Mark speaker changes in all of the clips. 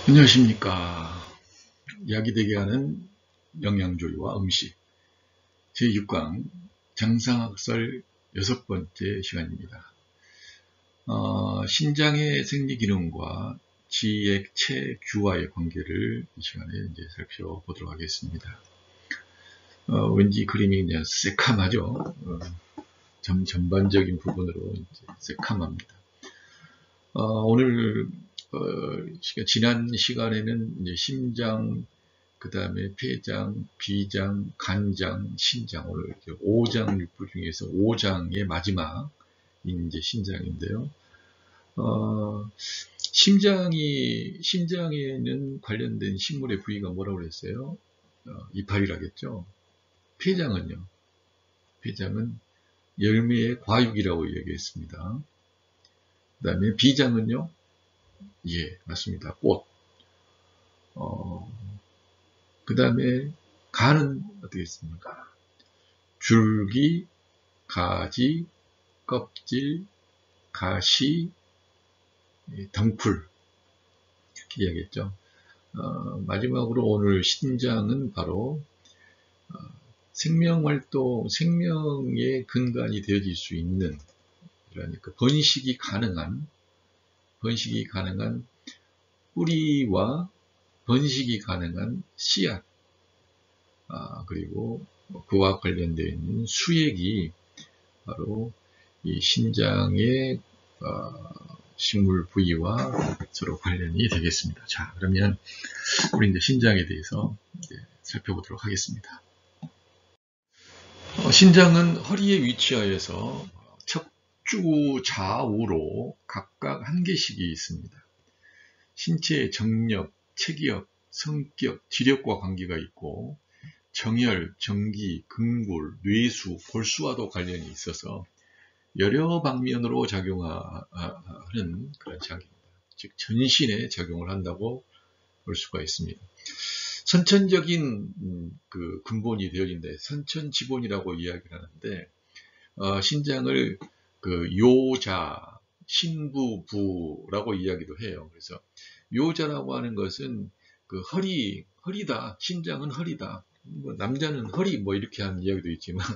Speaker 1: 안녕하십니까. 약이 되게 하는 영양조리와 음식 제6강 장상학설 6번째 시간입니다. 신장의 생리기능과 지액, 체, 규와의 관계를 이 시간에 이제 살펴보도록 하겠습니다. 왠지 그림이 그냥 새카마죠. 전반적인 부분으로 이제 새카마입니다. 오늘 지난 시간에는 이제 심장, 그 다음에 폐장, 비장, 간장, 신장, 오늘 5장 육부 중에서 5장의 마지막인 이제 신장인데요. 심장에는 관련된 식물의 부위가 뭐라고 그랬어요? 이파리라겠죠. 폐장은 열매의 과육이라고 얘기했습니다. 그 다음에 비장은요? 예, 맞습니다. 꽃. 그 다음에 간은 어떻게 있습니까? 줄기, 가지, 껍질, 가시, 덩쿨 이렇게 이야기했죠. 마지막으로 오늘 신장은 바로 생명활동, 생명의 근간이 되어질 수 있는, 그러니까 번식이 가능한 뿌리와 번식이 가능한 씨앗, 그리고 그와 관련되어 있는 수액이 바로 이 신장의 식물 부위와 서로 관련이 되겠습니다. 자, 그러면 우리 이제 신장에 대해서 이제 살펴보도록 하겠습니다. 신장은 허리에 위치하여서 척추 좌우로 각각 한 개씩이 있습니다. 신체의 정력, 체기력, 성격, 지력과 관계가 있고 정혈, 정기, 근골, 뇌수, 골수와도 관련이 있어서 여러 방면으로 작용하는 그런 장기입니다. 즉 전신에 작용을 한다고 볼 수가 있습니다. 선천적인 그 근본이 되어진데 선천지본이라고 이야기를 하는데 신장을 그 요자, 신부부라고 이야기도 해요. 그래서 요자라고 하는 것은 그 허리다. 신장은 허리다. 뭐 남자는 허리 뭐 이렇게 하는 이야기도 있지만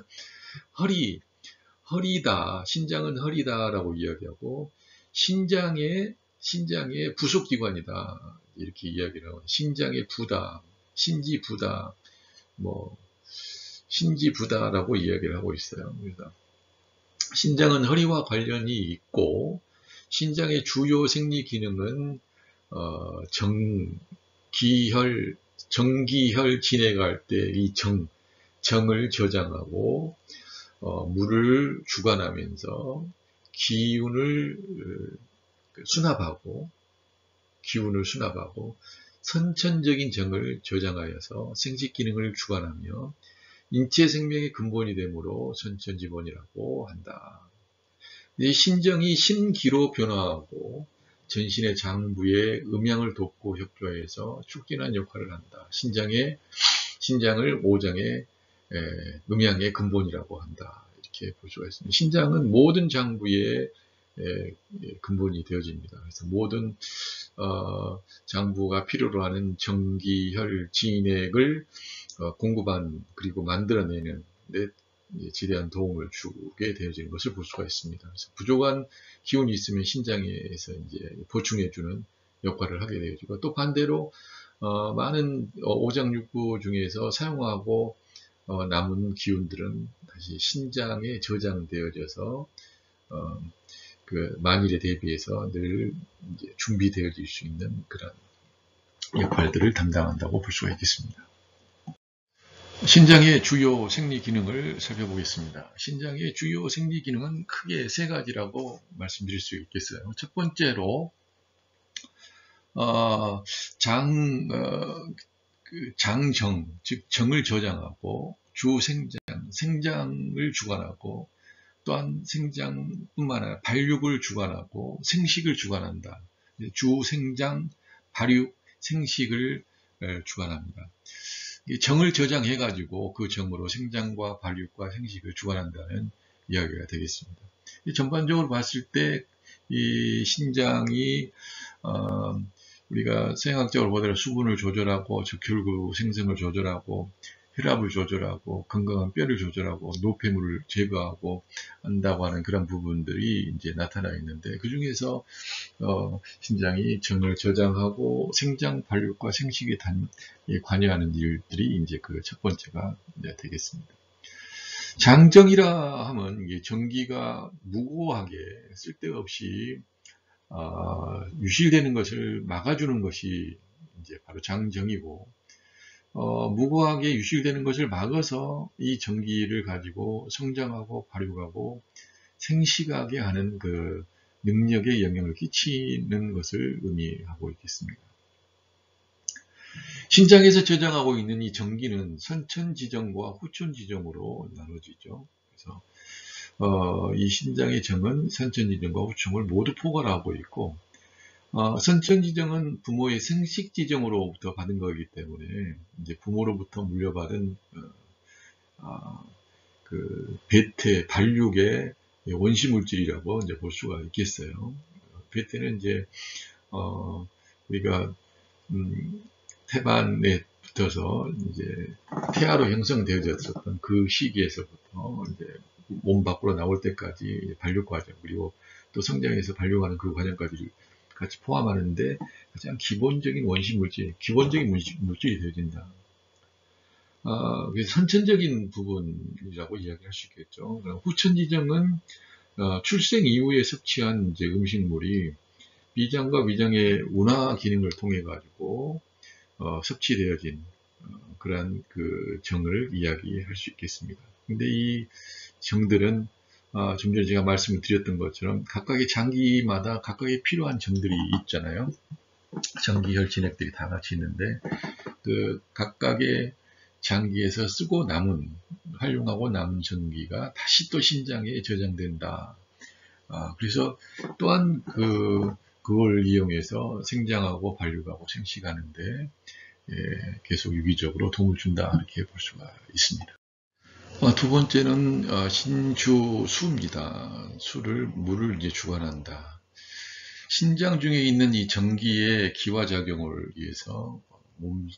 Speaker 1: 허리다. 신장은 허리다라고 이야기하고 신장의 부속기관이다. 이렇게 이야기를 하고 신장의 부다, 신지부다, 뭐 신지부다라고 이야기를 하고 있어요. 그래서 신장은 허리와 관련이 있고 신장의 주요 생리 기능은 정기혈 진행할 때 이 정을 저장하고 물을 주관하면서 기운을 수납하고 선천적인 정을 저장하여서 생식 기능을 주관하며 인체 생명의 근본이 되므로 선천지본이라고 한다. 이 신정이 신기로 변화하고 전신의 장부에 음양을 돕고 협조해서 축진한 역할을 한다. 신장을 5장의 음양의 근본이라고 한다. 이렇게 볼 수가 있습니다. 신장은 모든 장부의 근본이 되어집니다. 그래서 모든 장부가 필요로 하는 정기혈 진액을 공급한 그리고 만들어내는 데 지대한 도움을 주게 되어지는 것을 볼 수가 있습니다. 그래서 부족한 기운이 있으면 신장에서 이제 보충해주는 역할을 하게 되어지고 또 반대로 많은 오장육부 중에서 사용하고 남은 기운들은 다시 신장에 저장되어져서 그 만일에 대비해서 늘 이제 준비되어질 수 있는 그런 역할들을 담당한다고 볼 수가 있겠습니다. 신장의 주요 생리 기능을 살펴보겠습니다. 신장의 주요 생리 기능은 크게 세 가지라고 말씀드릴 수 있겠어요. 첫 번째로 장정, 즉 정을 저장하고 생장을 주관하고 또한 생장뿐만 아니라 발육을 주관하고 생식을 주관한다. 주생장, 발육, 생식을 주관합니다. 정을 저장해가지고 그 정으로 생장과 발육과 생식을 주관한다는 이야기가 되겠습니다. 전반적으로 봤을 때 이 신장이 우리가 생학적으로 보더라도 수분을 조절하고 적혈구 생성을 조절하고 혈압을 조절하고 건강한 뼈를 조절하고 노폐물을 제거하고 한다고 하는 그런 부분들이 이제 나타나 있는데, 그 중에서 신장이 정을 저장하고 생장 발육과 생식에 관여하는 일들이 이제 그 첫 번째가 되겠습니다. 장정이라 하면 이게 전기가 무고하게 쓸데없이 유실되는 것을 막아주는 것이 이제 바로 장정이고, 무고하게 유실되는 것을 막아서 이 전기를 가지고 성장하고 발육하고 생식하게 하는 그 능력에 영향을 끼치는 것을 의미하고 있겠습니다. 신장에서 저장하고 있는 이 전기는 선천지정과 후천지정으로 나눠지죠. 그래서 이 신장의 정은 선천지정과 후천을 모두 포괄하고 있고, 선천지정은 부모의 생식지정으로부터 받은 거기 때문에 이제 부모로부터 물려받은 그 배태 발육의 원시물질이라고 이제 볼 수가 있겠어요. 배태는 이제 우리가 태반에 붙어서 이제 태아로 형성되어졌었던 그 시기에서부터 이제 몸 밖으로 나올 때까지 발육 과정, 그리고 또 성장해서 발육하는 그 과정까지를 같이 포함하는데 가장 기본적인 원시물질, 기본적인 물질이 되어진다. 그래서 선천적인 부분이라고 이야기할 수 있겠죠. 후천지정은 출생 이후에 섭취한 이제 음식물이 비장과 위장의 운화 기능을 통해 가지고 섭취되어진 그러한 그 정을 이야기할 수 있겠습니다. 근데 이 정들은 좀 전에 제가 말씀을 드렸던 것처럼 각각의 장기마다 각각의 필요한 정들이 있잖아요. 전기혈 진액들이 다 같이 있는데 그 각각의 장기에서 쓰고 남은, 활용하고 남은 전기가 다시 또 신장에 저장된다. 그래서 또한 그걸 이용해서 생장하고 발육하고 생식하는데 계속 유기적으로 도움을 준다, 이렇게 볼 수가 있습니다. 두 번째는 신주수입니다. 물을 이제 주관한다. 신장 중에 있는 이 전기의 기화작용을 위해서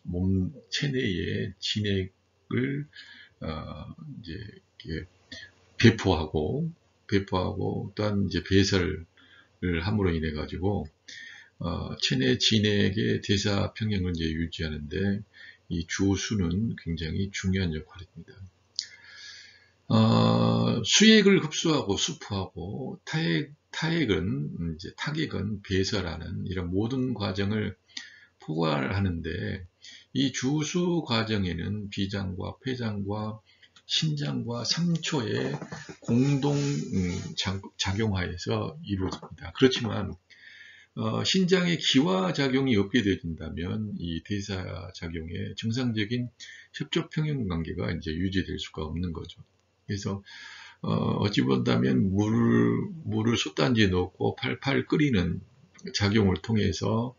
Speaker 1: 몸 체내의 진액을 이제 이렇게 배포하고 또한 이제 배설을 함으로 인해 가지고 체내 진액의 대사 평형을 이제 유지하는데 이 주수는 굉장히 중요한 역할입니다. 수액을 흡수하고 수포하고 타액은 이제 타객은 배설하는 이런 모든 과정을 포괄하는데, 이 주수 과정에는 비장과 폐장과 신장과 삼초의 공동 작용하여서 이루어집니다. 그렇지만 신장의 기화작용이 없게 되어진다면 이 대사작용의 정상적인 협조 평형 관계가 이제 유지될 수가 없는 거죠. 그래서 어찌 본다면 물을 솥단지에 넣고 팔팔 끓이는 작용을 통해서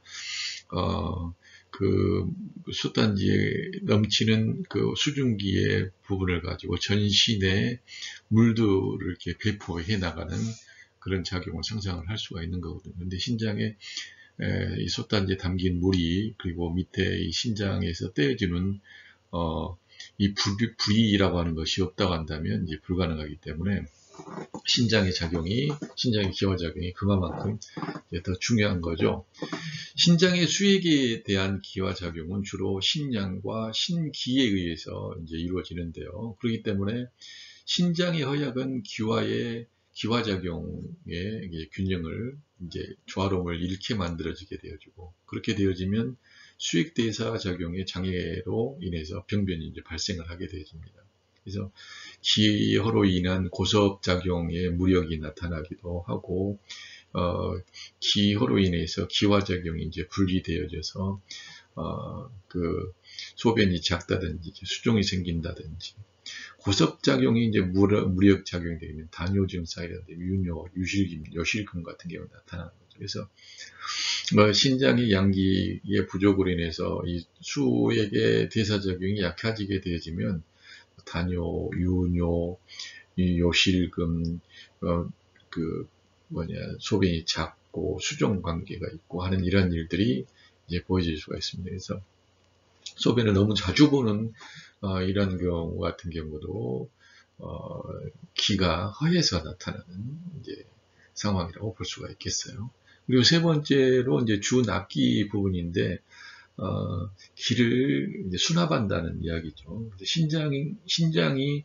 Speaker 1: 그 솥단지에 넘치는 그 수증기의 부분을 가지고 전신에 물들을 이렇게 배포해 나가는 그런 작용을 상상을 할 수가 있는 거거든요. 근데 신장에 이 솥단지에 담긴 물이, 그리고 밑에 이 신장에서 떼어지는 이 불이라고 하는 것이 없다고 한다면 이제 불가능하기 때문에 신장의 기화작용이 그만큼 더 중요한 거죠. 신장의 수액에 대한 기화작용은 주로 신양과 신기에 의해서 이제 이루어지는데요. 그렇기 때문에 신장의 허약은 기화작용의 균형을 이제 조화로움을 잃게 만들어지게 되어지고, 그렇게 되어지면 수액대사 작용의 장애로 인해서 병변이 이제 발생을 하게 되어집니다. 그래서 기허로 인한 고섭작용의 무력이 나타나기도 하고, 기허로 인해서 기화작용이 이제 분리되어져서 그 소변이 작다든지 수종이 생긴다든지, 고섭작용이 이제 무력작용이 되면 단요 증상이라든지 윤요, 유실금, 여실금 같은 경우가 나타나는 거죠. 그래서 신장의 양기의 부족으로 인해서 이 수액의 대사작용이 약해지게 되어지면 단요, 윤요, 요실금, 소변이 작고 수종 관계가 있고 하는 이런 일들이 이제 보여질 수가 있습니다. 그래서 소변을 너무 자주 보는 이런 경우 같은 경우도 기가 허해서 나타나는 이제 상황이라고 볼 수가 있겠어요. 그리고 세 번째로 이제 주납기 부분인데 기를 이제 수납한다는 이야기죠. 신장이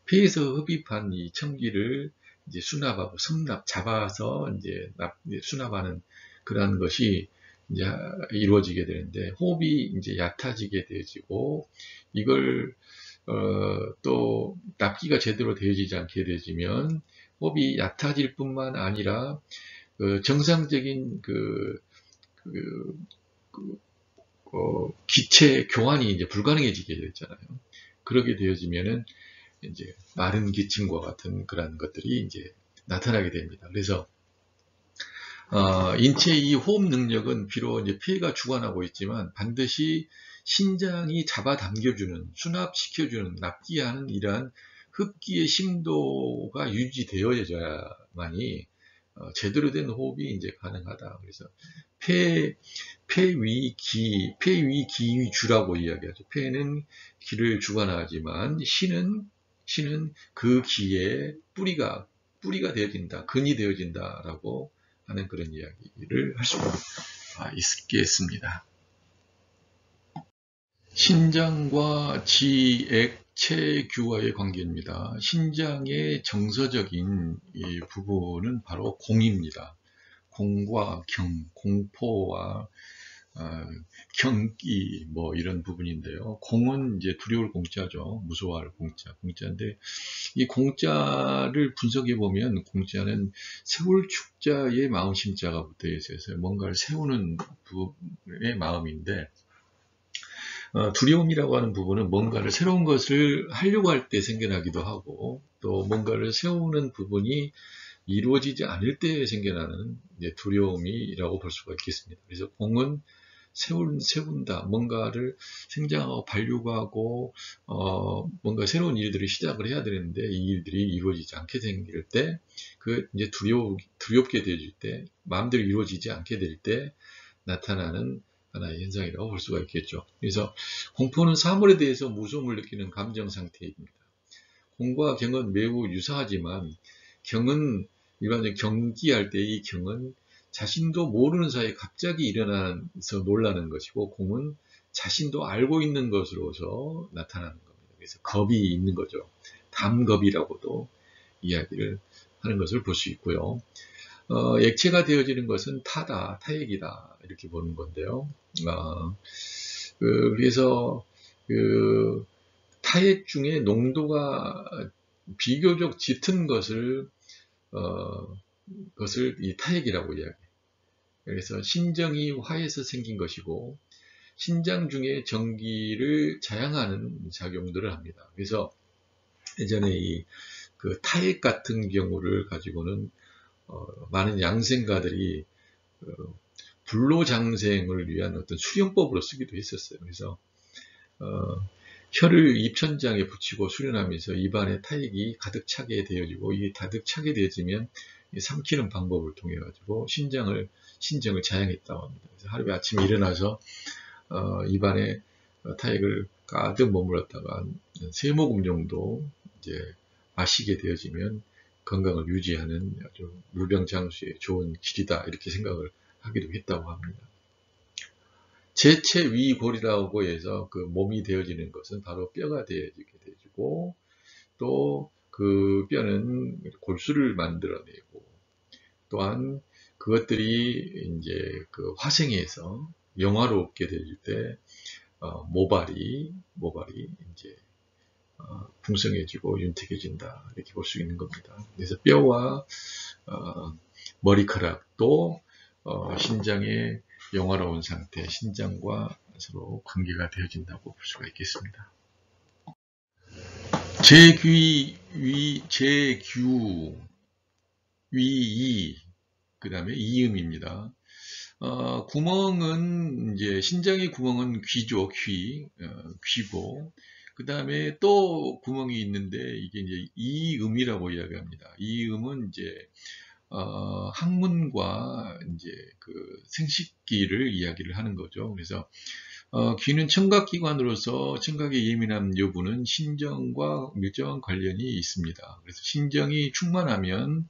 Speaker 1: 폐에서 흡입한 이 청기를 이제 수납하고 잡아서 이제 수납하는 그러한 것이 이제 이루어지게 되는데, 호흡이 이제 얕아지게 되어지고, 이걸 또 납기가 제대로 되어지지 않게 되어지면 호흡이 얕아질 뿐만 아니라 정상적인 기체 교환이 이제 불가능해지게 되잖아요. 그렇게 되어지면은 이제 마른 기침과 같은 그런 것들이 이제 나타나게 됩니다. 그래서 인체의 이 호흡 능력은 비록 이제 폐가 주관하고 있지만 반드시 신장이 잡아당겨주는, 수납시켜주는, 납기하는 이러한 흡기의 심도가 유지되어야만이 제대로 된 호흡이 이제 가능하다. 그래서 폐위기주라고 이야기하죠. 폐는 기를 주관하지만 신은 그 기의 뿌리가 되어진다, 근이 되어진다라고 하는 그런 이야기를 할 수가 있겠습니다. 신장과 지액체규와의 관계입니다. 신장의 정서적인 이 부분은 바로 공입니다. 공과 경, 공포와 경기 뭐 이런 부분인데요. 공은 이제 두려울 공자죠. 무서워할 공자인데, 이 공자를 분석해 보면 공자는 세울 축자의 마음심자가 붙어 있어서 뭔가를 세우는 부분의 마음인데, 두려움이라고 하는 부분은 뭔가를 새로운 것을 하려고 할 때 생겨나기도 하고, 또 뭔가를 세우는 부분이 이루어지지 않을 때 생겨나는 두려움이라고 볼 수가 있겠습니다. 그래서 공은 세운다, 뭔가를 생장하고 발육하고 뭔가 새로운 일들을 시작을 해야 되는데 이 일들이 이루어지지 않게 생길 때, 그 이제 두렵게 되어질 때, 마음대로 이루어지지 않게 될 때 나타나는 하나의 현상이라고 볼 수가 있겠죠. 그래서 공포는 사물에 대해서 무서움을 느끼는 감정 상태입니다. 공과 경은 매우 유사하지만, 경은 일반적으로 경기할 때 이 경은 자신도 모르는 사이에 갑자기 일어나서 놀라는 것이고, 공은 자신도 알고 있는 것으로서 나타나는 겁니다. 그래서 겁이 있는 거죠. 담겁이라고도 이야기를 하는 것을 볼 수 있고요. 액체가 되어지는 것은 타액이다 이렇게 보는 건데요. 그래서 타액 중에 농도가 비교적 짙은 것을 이 타액이라고 이야기해요. 그래서 신정이 화해서 생긴 것이고, 신장 중에 전기를 자양하는 작용들을 합니다. 그래서 예전에 그 타액 같은 경우를 가지고는 많은 양생가들이 불로장생을 위한 어떤 수련법으로 쓰기도 했었어요. 그래서 혀를 입천장에 붙이고 수련하면서 입안에 타액이 가득 차게 되어지고, 이게 가득 차게 되어지면 삼키는 방법을 통해 가지고 신정을 자양했다고 합니다. 그래서 하루에 아침에 일어나서 입안에 타액을 가득 머물렀다가 3모금 정도 이제 마시게 되어지면 건강을 유지하는 아주 무병장수의 좋은 길이다 이렇게 생각을 하기도 했다고 합니다. 제체위골이라고 해서 그 몸이 되어지는 것은 바로 뼈가 되어지게 되고, 또 그 뼈는 골수를 만들어내고, 또한 그것들이 이제 그 화생해서 영화롭게 되질 때 모발이 이제 풍성해지고 윤택해진다 이렇게 볼 수 있는 겁니다. 그래서 뼈와 머리카락도 신장의 영화로운 상태, 신장과 서로 관계가 되어진다고 볼 수가 있겠습니다. 제규, 위이, 그 다음에 이음입니다. 구멍은 이제 신장의 구멍은 귀죠, 귀고, 그 다음에 또 구멍이 있는데 이게 이제 이음이라고 이야기합니다. 이음은 이제 학문과 이제 그 생식기를 이야기를 하는 거죠. 그래서 귀는 청각기관으로서 청각에 예민한 여부는 신정과 밀접한 관련이 있습니다. 그래서 신정이 충만하면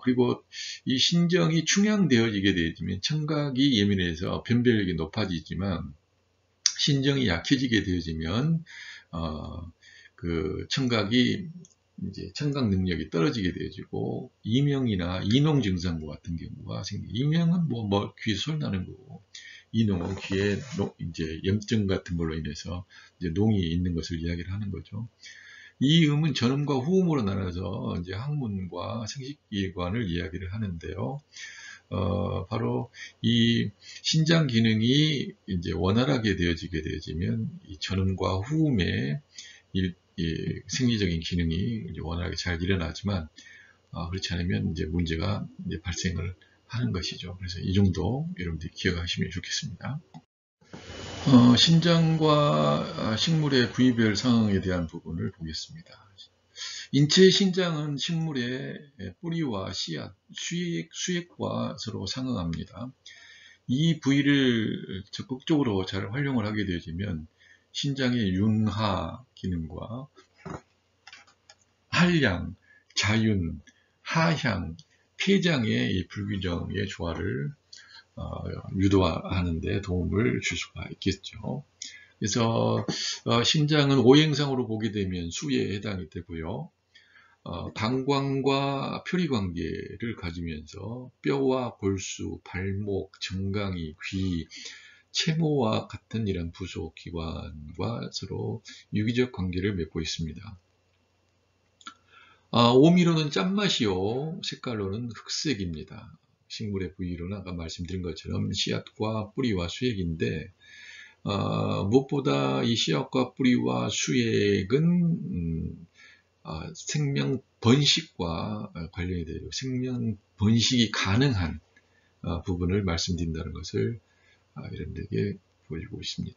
Speaker 1: 그리고 이 신정이 충양되어지게 되어지면 청각이 예민해서 변별력이 높아지지만 신정이 약해지게 되어지면 그 청각이 이제 청각 능력이 떨어지게 되어지고 이명이나 이농 증상과 같은 경우가 생깁니다. 이명은 뭐 귀에 소리 나는 거고 이농은 귀에 이제 염증 같은 걸로 인해서 이제 농이 있는 것을 이야기를 하는 거죠. 이 음은 전음과 후음으로 나눠서 이제 항문과 생식기관을 이야기를 하는데요. 바로 이 신장 기능이 이제 원활하게 되어지면 이 전음과 후음의 이 생리적인 기능이 이제 원활하게 잘 일어나지만 그렇지 않으면 이제 문제가 이제 발생을 하는 것이죠. 그래서 이 정도 여러분들이 기억하시면 좋겠습니다. 신장과 식물의 구이별 상황에 대한 부분을 보겠습니다. 인체의 신장은 식물의 뿌리와 씨앗, 수액과 서로 상응합니다. 이 부위를 적극적으로 잘 활용을 하게 되어지면 신장의 윤하 기능과 한량, 자윤, 하향, 폐장의 이 불균형의 조화를 유도하는 데 도움을 줄 수가 있겠죠. 그래서 신장은 오행상으로 보게 되면 수에 해당이 되고요. 방광과 표리 관계를 가지면서 뼈와 골수, 발목, 정강이, 귀, 채모와 같은 이런 부속 기관과 서로 유기적 관계를 맺고 있습니다. 오미로는 짠맛이요, 색깔로는 흑색입니다. 식물의 부위로는 아까 말씀드린 것처럼 씨앗과 뿌리와 수액인데 무엇보다 이 씨앗과 뿌리와 수액은 생명 번식과 관련이 되죠. 생명 번식이 가능한 부분을 말씀드린다는 것을 여러분들에게 보여주고 있습니다.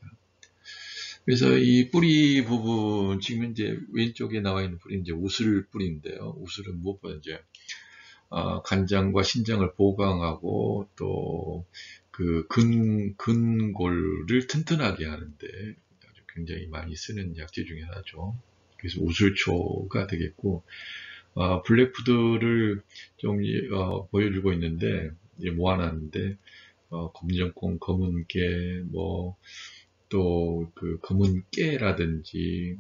Speaker 1: 그래서 이 뿌리 부분, 지금 이제 왼쪽에 나와 있는 뿌리 이제 우슬 뿌리인데요. 우슬은 무엇보다 이제 간장과 신장을 보강하고 또 그 근골을 튼튼하게 하는데 아주 굉장히 많이 쓰는 약재 중에 하나죠. 그래서 우슬초가 되겠고, 블랙푸드를 좀 보여주고 있는데 모아놨는데 검정콩, 검은깨, 뭐 또 그 검은깨라든지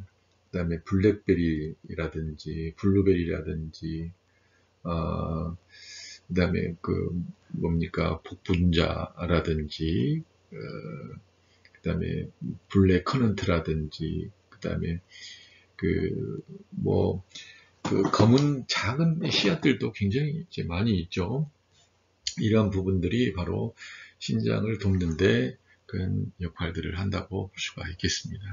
Speaker 1: 그다음에 블랙베리라든지 블루베리라든지 그다음에 그 뭡니까 복분자라든지 그다음에 블랙 커넌트라든지 그다음에 그 검은 작은 씨앗들도 굉장히 이제 많이 있죠. 이러한 부분들이 바로 신장을 돕는데 그런 역할들을 한다고 볼 수가 있겠습니다.